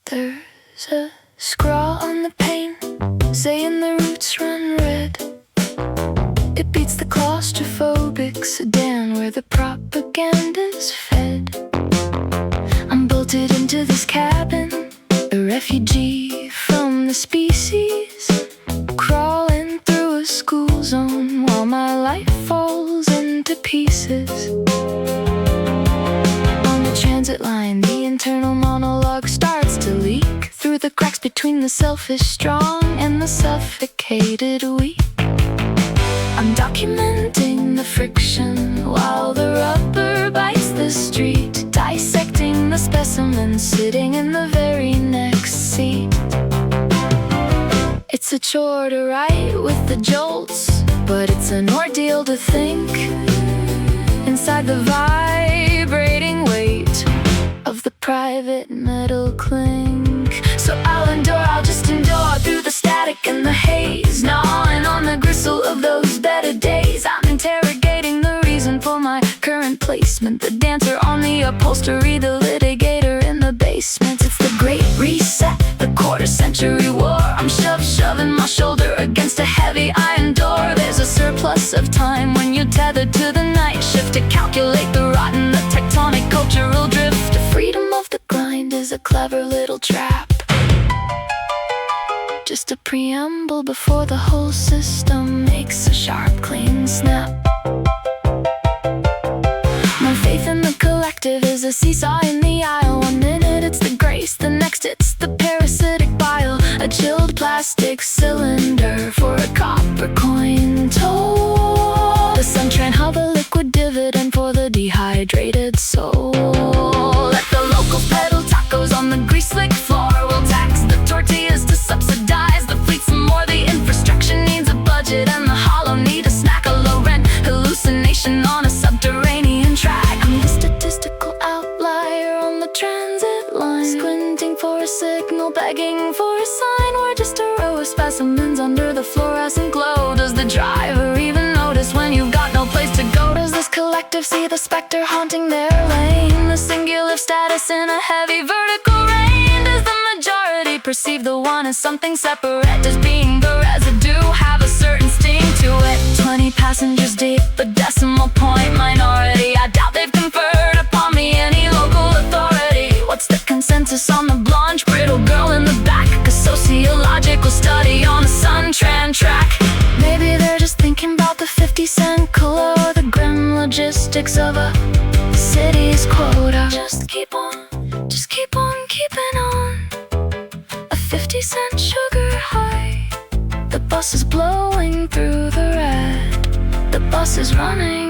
There's a scrawl on the pane saying the roots run red. It beats the claustrophobic sedan where the propaganda's fed. I'm bolted into this cabin, a refugee from the species, crawling through a school zone while my life falls into pieces. On the transit line, the internal monologue starts to leak through the cracks between the selfish strong and the suffocated weak. I'm documenting the friction while the rubber bites the street, dissecting the specimen sitting in the very next seat. It's a chore to write with the jolts, but it's an ordeal to think inside the vibrating weight of the private metal clink. So I'll just endure through the static and the haze, gnawing on the gristle of those better days. I'm interrogating the reason for my current placement, the dancer on the upholstery, the litigator in the basement. It's the great reset, the quarter-century war. I'm shoving my shoulder against a heavy iron door. There's a surplus of time when you're tethered to the night shift to calculate the rotten, the tectonic cultural drift. The freedom of the grind is a clever little trap, just a preamble before the whole system makes a sharp, clean snap. My faith in the collective is a seesaw in the aisle. 1 minute it's the grace, the next it's the parasitic bile. A chilled plastic cylinder for a copper coin toll. The suntrain hub, a liquid dividend for the dehydrated soul. Let the locals peddle tacos on the grease-slick floor. We'll tax the tortillas to subsidize the fleet some more. The infrastructure needs a budget and the hollow need a snack. A low-rent hallucination on a subterranean track. I'm the statistical outlier on the transit line, squinting for a signal, begging for a sign. We're just a row of specimens under the fluorescent glow. Does the driver even notice when you've got no place to go? Does this collective see the specter haunting their lane, the singular status in a heavy vertical rain? Does the majority perceive the one as something separate? Does being the residue have a certain sting to it? 20 passengers deep, a decimal point minority. I doubt they've conferred upon me any local authority. What's the consensus on the blonde brittle girl in the back? A sociological study on a Suntran track. Maybe they're just thinking about the 50-cent cola or the grim logistics of a city's quota. Just keep on keeping on. A 50-cent sugar high. The bus is blowing through the red. The bus is running